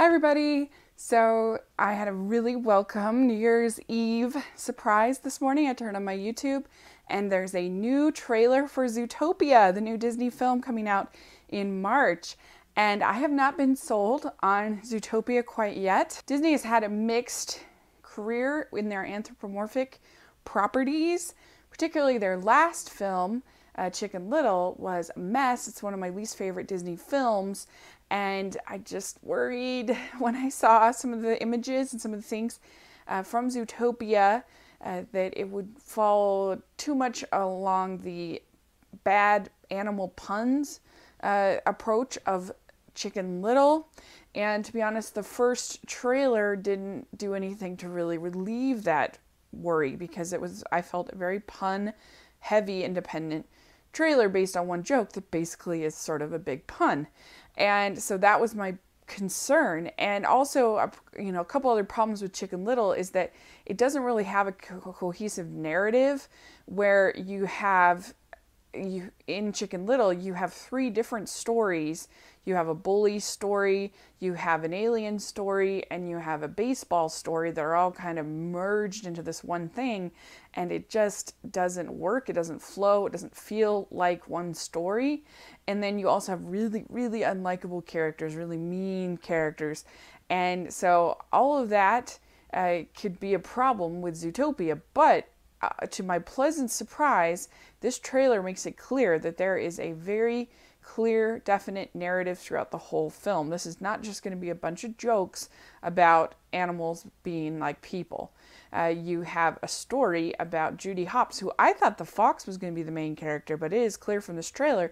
Hi everybody! So I had a really welcome New Year's Eve surprise this morning. I turned on my YouTube and there's a new trailer for Zootopia, the new Disney film coming out in March. And I have not been sold on Zootopia quite yet. Disney has had a mixed career in their anthropomorphic properties, particularly their last film, Chicken Little, was a mess. It's one of my least favorite Disney films, and I just worried when I saw some of the images and some of the things from Zootopia that it would fall too much along the bad animal puns approach of Chicken Little. And to be honest, the first trailer didn't do anything to really relieve that worry, because I felt a very pun heavy independent trailer based on one joke that basically is sort of a big pun. And so that was my concern. And also, a couple other problems with Chicken Little is that it doesn't really have a cohesive narrative, where in Chicken Little, you have three different stories. You have a bully story, you have an alien story, and you have a baseball story that are all kind of merged into this one thing, and it just doesn't work. It doesn't flow. It doesn't feel like one story. And then you also have really, really unlikable characters, really mean characters. And so all of that could be a problem with Zootopia, but to my pleasant surprise, this trailer makes it clear that there is a very clear, definite narrative throughout the whole film. This is not just going to be a bunch of jokes about animals being like people. You have a story about Judy Hopps, who I thought the fox was going to be the main character, but it is clear from this trailer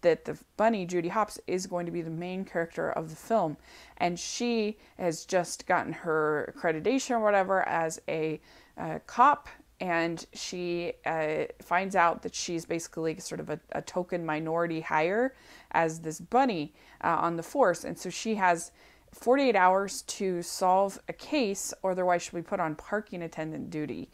that the bunny, Judy Hopps, is going to be the main character of the film. And she has just gotten her accreditation or whatever as a cop, and she finds out that she's basically sort of a token minority hire as this bunny on the force. And so she has 48 hours to solve a case, or otherwise she'll be put on parking attendant duty.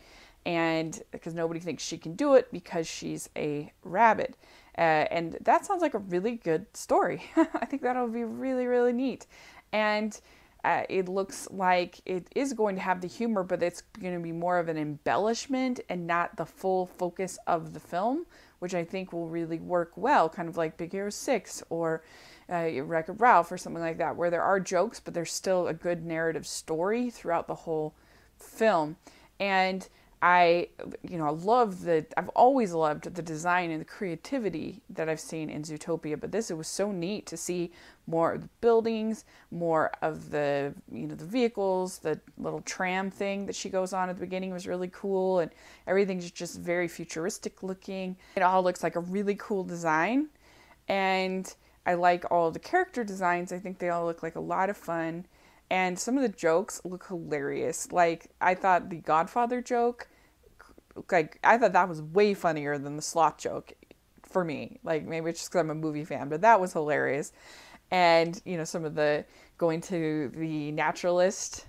And because nobody thinks she can do it because she's a rabbit. And that sounds like a really good story. I think that'll be really, really neat. And it looks like it is going to have the humor, but it's going to be more of an embellishment and not the full focus of the film, which I think will really work well, kind of like Big Hero 6 or Wreck-It Ralph or something like that, where there are jokes, but there's still a good narrative story throughout the whole film. And I've always loved the design and the creativity that I've seen in Zootopia, but it was so neat to see more of the buildings, more of the vehicles. The little tram thing that she goes on at the beginning was really cool, and everything's just very futuristic looking. It all looks like a really cool design, and I like all of the character designs. I think they all look like a lot of fun. And some of the jokes look hilarious. Like, I thought the Godfather joke, I thought that was way funnier than the sloth joke for me. Like, maybe it's just because I'm a movie fan, but that was hilarious. And, some of the going to the naturalist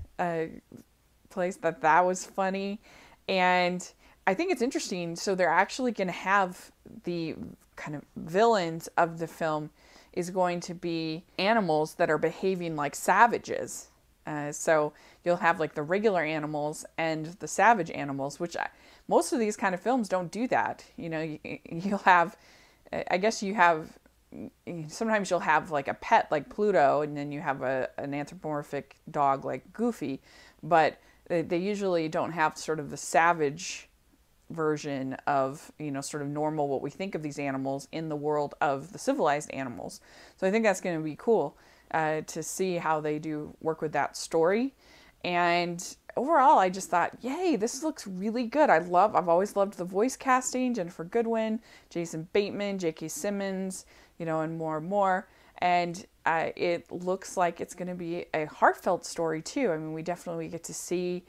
place, that was funny. And I think it's interesting. So they're actually going to have the kind of villains of the film is going to be animals that are behaving like savages. So you'll have like the regular animals and the savage animals, which most of these kind of films don't do that. You'll have, I guess you have, sometimes you'll have like a pet like Pluto, and then you have an anthropomorphic dog like Goofy, but they usually don't have sort of the savage version of, sort of normal, what we think of these animals in the world of the civilized animals. So I think that's going to be cool to see how they do work with that story. And overall, I just thought, yay, this looks really good. I've always loved the voice casting: Jennifer Goodwin, Jason Bateman, J.K. Simmons, and more and more. And it looks like it's going to be a heartfelt story too. I mean, we definitely get to see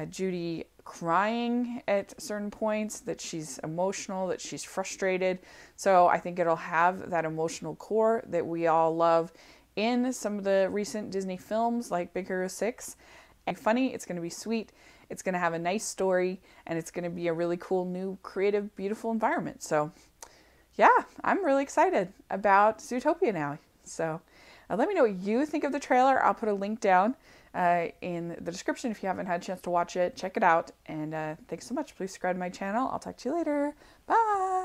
Judy crying at certain points, that she's emotional, that she's frustrated. So I think it'll have that emotional core that we all love in some of the recent Disney films like Big Hero 6. And funny, it's going to be sweet, it's going to have a nice story, and it's going to be a really cool, new, creative, beautiful environment. So yeah, I'm really excited about Zootopia now. So Let me know what you think of the trailer. I'll put a link down in the description if you haven't had a chance to watch it. Check it out. And thanks so much. Please subscribe to my channel. I'll talk to you later. Bye.